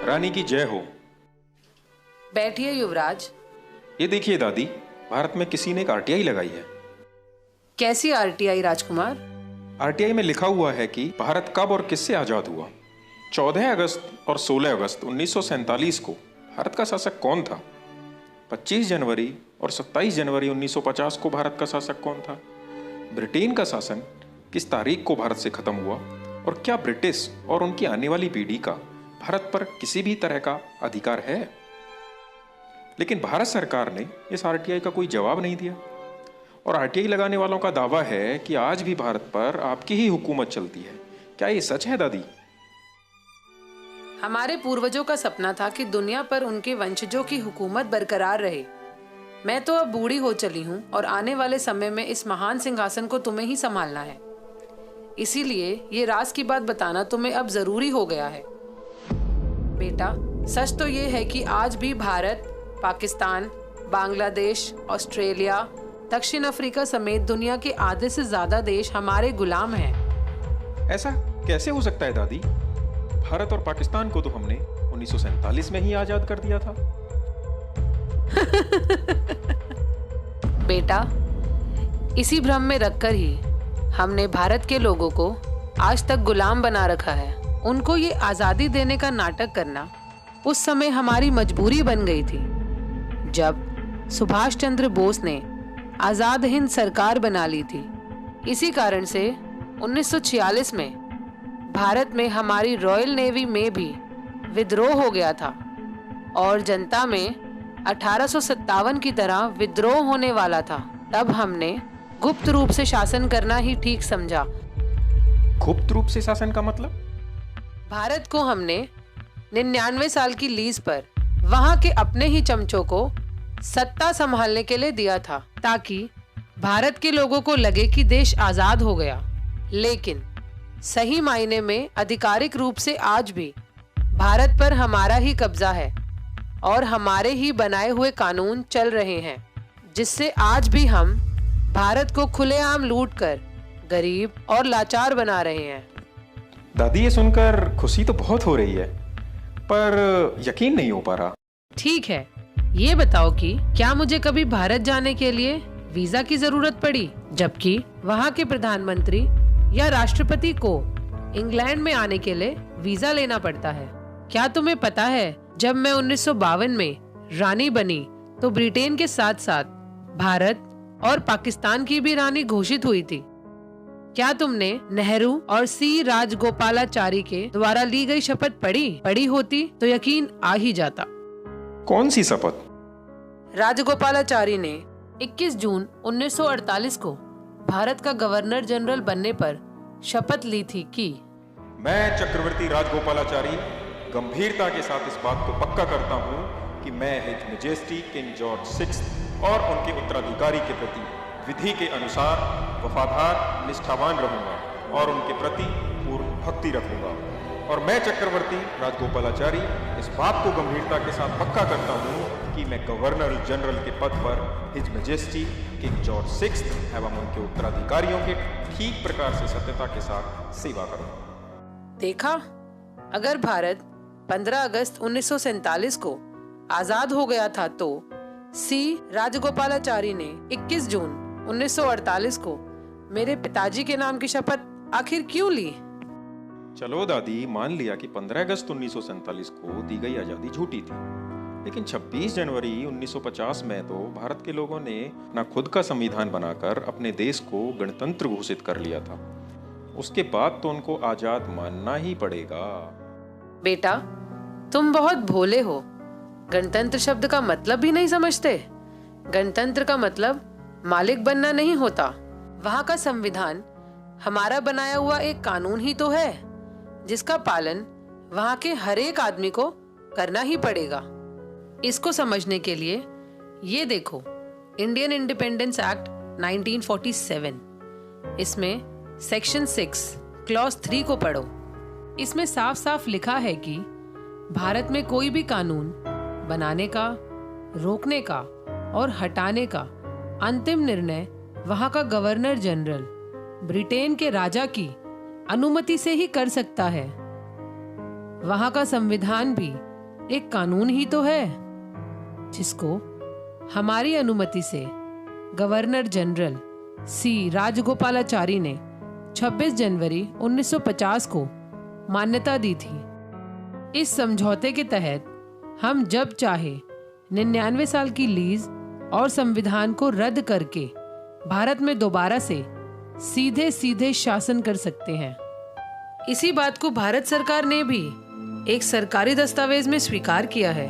रानी की जय हो। बैठिए युवराज। ये देखिए दादी, भारत में किसी ने एक आरटीआई लगाई है। कैसी आरटीआई राजकुमार? आरटीआई में लिखा हुआ है कि भारत कब और किससे आजाद हुआ। 14 अगस्त और 16 अगस्त 1947 को भारत का शासक कौन था? 25 जनवरी और 27 जनवरी 1950 को भारत का शासक कौन था? ब्रिटेन का शासन किस तारीख को भारत से खत्म हुआ? और क्या ब्रिटिश और उनकी आने वाली पीढ़ी का भारत पर किसी भी तरह का अधिकार है? लेकिन भारत सरकार ने इस आरटीआई का कोई जवाब नहीं दिया और आरटीआई लगाने वालों का दावा है कि आज भी भारत पर आपकी ही हुकूमत चलती है। क्या ये सच है दादी? हमारे पूर्वजों का सपना था कि दुनिया पर उनके वंशजों की हुकूमत बरकरार रहे। मैं तो अब बूढ़ी हो चली हूँ और आने वाले समय में इस महान सिंहासन को तुम्हें ही संभालना है। इसीलिए ये राज की बात बताना तुम्हें अब जरूरी हो गया है। बेटा, सच तो ये है कि आज भी भारत, पाकिस्तान, बांग्लादेश, ऑस्ट्रेलिया, दक्षिण अफ्रीका समेत दुनिया के आधे से ज्यादा देश हमारे गुलाम हैं। ऐसा कैसे हो सकता है दादी? भारत और पाकिस्तान को तो हमने 1947 में ही आजाद कर दिया था। बेटा, इसी भ्रम में रखकर ही हमने भारत के लोगों को आज तक गुलाम बना रखा है। उनको ये आजादी देने का नाटक करना उस समय हमारी मजबूरी बन गई थी, जब सुभाष चंद्र बोस ने आजाद हिंद सरकार बना ली थी। इसी कारण से 1946 में भारत में हमारी रॉयल नेवी में भी विद्रोह हो गया था और जनता में 1857 की तरह विद्रोह होने वाला था। तब हमने गुप्त रूप से शासन करना ही ठीक समझा। गुप्त रूप से शासन का मतलब? भारत को हमने 99 साल की लीज पर वहां के अपने ही चमचों को सत्ता संभालने के लिए दिया था, ताकि भारत के लोगों को लगे कि देश आजाद हो गया। लेकिन सही मायने में आधिकारिक रूप से आज भी भारत पर हमारा ही कब्जा है और हमारे ही बनाए हुए कानून चल रहे हैं, जिससे आज भी हम भारत को खुलेआम लूटकर गरीब और लाचार बना रहे हैं। दादी, ये सुनकर खुशी तो बहुत हो रही है, पर यकीन नहीं हो पा रहा। ठीक है, ये बताओ कि क्या मुझे कभी भारत जाने के लिए वीजा की जरूरत पड़ी, जबकि वहाँ के प्रधानमंत्री या राष्ट्रपति को इंग्लैंड में आने के लिए वीजा लेना पड़ता है? क्या तुम्हें पता है, जब मैं 1952 में रानी बनी तो ब्रिटेन के साथ साथ भारत और पाकिस्तान की भी रानी घोषित हुई थी। क्या तुमने नेहरू और सी राजगोपालाचारी के द्वारा ली गई शपथ पढ़ी होती तो यकीन आ ही जाता। कौन सी शपथ? राजगोपालाचारी ने 21 जून 1948 को भारत का गवर्नर जनरल बनने पर शपथ ली थी कि मैं चक्रवर्ती राजगोपालाचारी गंभीरता के साथ इस बात को पक्का करता हूँ कि मैं हिज मैजेस्टी किंग जॉर्ज 6 और उनके उत्तराधिकारी के प्रति विधि के अनुसार वफादार, निष्ठावान रहूंगा और उनके प्रति पूर्ण भक्ति रखूंगा। और मैं चक्रवर्ती राजगोपालाचारी इस बात को गंभीरता के साथ पक्का करता हूँ कि मैं गवर्नर जनरल के पद पर हिज मैजेस्टी किंग जॉर्ज 6 एवं उनके उत्तराधिकारियों के ठीक प्रकार से सत्यता के साथ सेवा करूंगा। देखा, अगर भारत 15 अगस्त 1947 को आजाद हो गया था तो सी राजगोपालाचारी ने 21 जून 1948 को मेरे पिताजी के नाम की शपथ आखिर क्यों ली? चलो दादी, मान लिया कि 15 अगस्त 1947 को दी गई आजादी झूठी थी, लेकिन 26 जनवरी 1950 में तो भारत के लोगों ने अपना खुद का संविधान बनाकर अपने देश को गणतंत्र घोषित कर लिया था। उसके बाद तो उनको आजाद मानना ही पड़ेगा। बेटा, तुम बहुत भोले हो। गणतंत्र शब्द का मतलब भी नहीं समझते। गणतंत्र का मतलब मालिक बनना नहीं होता। वहाँ का संविधान हमारा बनाया हुआ एक कानून ही तो है, जिसका पालन वहाँ के हर एक आदमी को करना ही पड़ेगा। इसको समझने के लिए ये देखो, इंडियन इंडिपेंडेंस एक्ट 1947, इसमें सेक्शन 6 क्लॉज 3 को पढ़ो। इसमें साफ साफ लिखा है कि भारत में कोई भी कानून बनाने का, रोकने का और हटाने का अंतिम निर्णय वहाँ का गवर्नर जनरल ब्रिटेन के राजा की अनुमति से ही कर सकता है। वहाँ का संविधान भी एक कानून ही तो है जिसको हमारी अनुमति से गवर्नर जनरल सी राजगोपालाचारी ने 26 जनवरी 1950 को मान्यता दी थी। इस समझौते के तहत हम जब चाहे 99 साल की लीज और संविधान को रद्द करके भारत में दोबारा से सीधे सीधे शासन कर सकते हैं। इसी बात को भारत सरकार ने भी एक सरकारी दस्तावेज में स्वीकार किया है।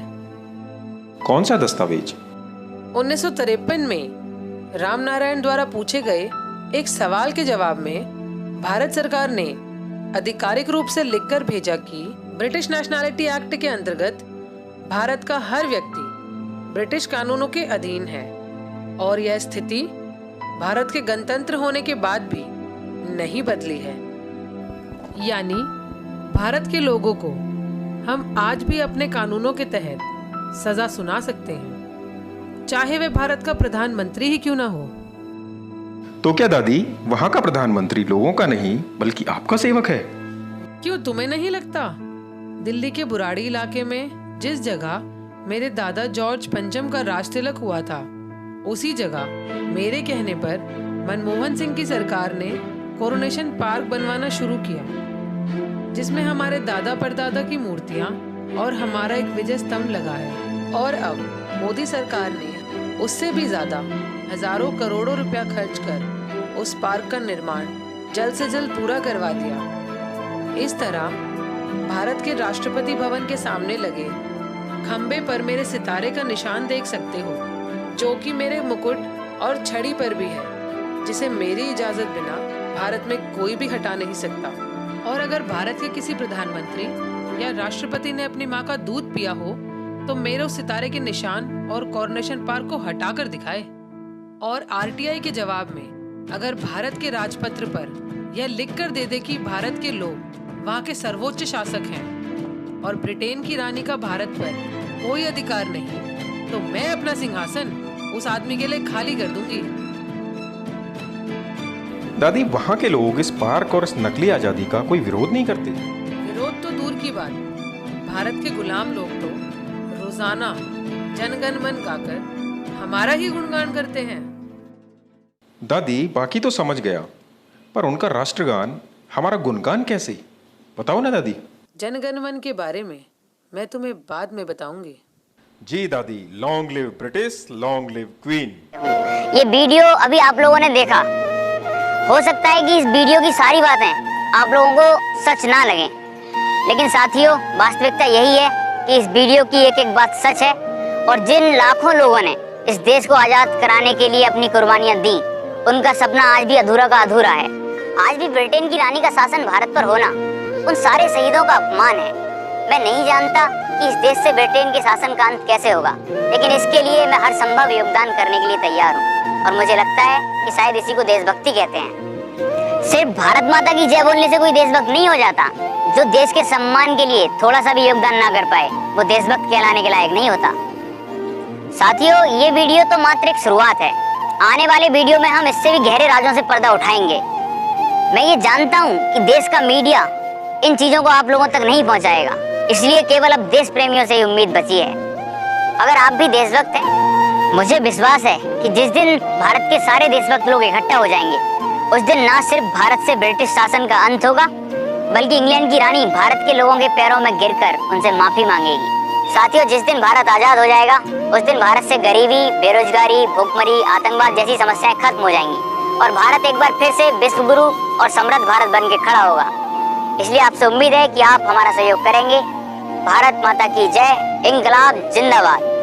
कौन सा दस्तावेज? 1953 में रामनारायण द्वारा पूछे गए एक सवाल के जवाब में भारत सरकार ने आधिकारिक रूप से लिखकर भेजा कि ब्रिटिश नेशनैलिटी एक्ट के अंतर्गत भारत का हर व्यक्ति ब्रिटिश कानूनों के अधीन है और यह स्थिति भारत के गणतंत्र होने के बाद भी नहीं बदली है। यानी भारत के लोगों को हम आज भी अपने कानूनों के तहत सजा सुना सकते हैं, चाहे वे भारत का प्रधानमंत्री ही क्यों ना हो। तो क्या दादी, वहां का प्रधानमंत्री लोगों का नहीं बल्कि आपका सेवक है? क्यों तुम्हें नहीं लगता? दिल्ली के बुराड़ी इलाके में जिस जगह मेरे दादा जॉर्ज पंचम का राज तिलक हुआ था, उसी जगह मेरे कहने पर मनमोहन सिंह की सरकार ने कोरोनेशन पार्क बनवाना शुरू किया, जिसमें हमारे दादा परदादा की मूर्तियां और हमारा एक विजय स्तंभ लगा है। और अब मोदी सरकार ने उससे भी ज्यादा हजारों करोड़ों रुपया खर्च कर उस पार्क का निर्माण जल्द से जल्द पूरा करवा दिया। इस तरह भारत के राष्ट्रपति भवन के सामने लगे खंबे पर मेरे सितारे का निशान देख सकते हो, जो कि मेरे मुकुट और छड़ी पर भी है, जिसे मेरी इजाजत बिना भारत में कोई भी हटा नहीं सकता। और अगर भारत के किसी प्रधानमंत्री या राष्ट्रपति ने अपनी माँ का दूध पिया हो तो मेरे उस सितारे के निशान और कोरोनेशन पार्क को हटा कर दिखाए। और आरटीआई के जवाब में अगर भारत के राजपत्र पर यह लिख कर दे दे कि भारत के लोग वहाँ के सर्वोच्च शासक हैं और ब्रिटेन की रानी का भारत पर कोई अधिकार नहीं, तो मैं अपना सिंहासन उस आदमी के लिए खाली कर दूंगी। दादी, वहाँ के लोग इस पार्क और इस नकली आजादी का कोई विरोध नहीं करते? विरोध तो दूर की बात, भारत के गुलाम लोग तो रोजाना जनगण मन गाकर हमारा ही गुणगान करते हैं। दादी, बाकी तो समझ गया, पर उनका राष्ट्रगान हमारा गुणगान कैसे? बताओ ना दादी। जनगण मन के बारे में मैं तुम्हें बाद में बताऊंगी। जी दादी, long live British, long live queen. ये वीडियो अभी आप लोगों ने देखा, हो सकता है कि इस वीडियो की सारी बातें आप लोगों को सच ना लगे, लेकिन साथियों वास्तविकता यही है कि इस वीडियो की एक एक बात सच है। और जिन लाखों लोगों ने इस देश को आजाद कराने के लिए अपनी कुर्बानियां दी, उनका सपना आज भी अधूरा का अधूरा है। आज भी ब्रिटेन की रानी का शासन भारत पर होना उन सारे शहीदों का अपमान है। मैं नहीं जानता कि इस देश से ब्रिटेन के शासन का अंत कैसे होगा, लेकिन इसके लिए मैं हर संभव योगदान करने के लिए तैयार हूँ। और मुझे लगता है कि शायद इसी को देशभक्ति कहते हैं। सिर्फ भारत माता की जय बोलने से कोई देशभक्त नहीं हो जाता। जो देश के सम्मान के लिए थोड़ा सा भी योगदान ना कर पाए, वो देशभक्त कहलाने के लायक नहीं होता। साथियों, ये वीडियो तो मात्र एक शुरुआत है। आने वाले वीडियो में हम इससे भी गहरे राजों से पर्दा उठाएंगे। मैं ये जानता हूँ कि देश का मीडिया इन चीजों को आप लोगों तक नहीं पहुँचाएगा, इसलिए केवल अब देश प्रेमियों से ही उम्मीद बची है। अगर आप भी देशभक्त हैं, मुझे विश्वास है कि जिस दिन भारत के सारे देशभक्त लोग इकट्ठा हो जाएंगे, उस दिन न सिर्फ भारत से ब्रिटिश शासन का अंत होगा, बल्कि इंग्लैंड की रानी भारत के लोगों के पैरों में गिरकर उनसे माफी मांगेगी। साथियों, जिस दिन भारत आजाद हो जाएगा, उस दिन भारत से गरीबी, बेरोजगारी, भूखमरी, आतंकवाद जैसी समस्याएं खत्म हो जाएंगी और भारत एक बार फिर से विश्व गुरु और समृद्ध भारत बन के खड़ा होगा। इसलिए आपसे उम्मीद है कि आप हमारा सहयोग करेंगे। भारत माता की जय, इंकलाब जिंदाबाद।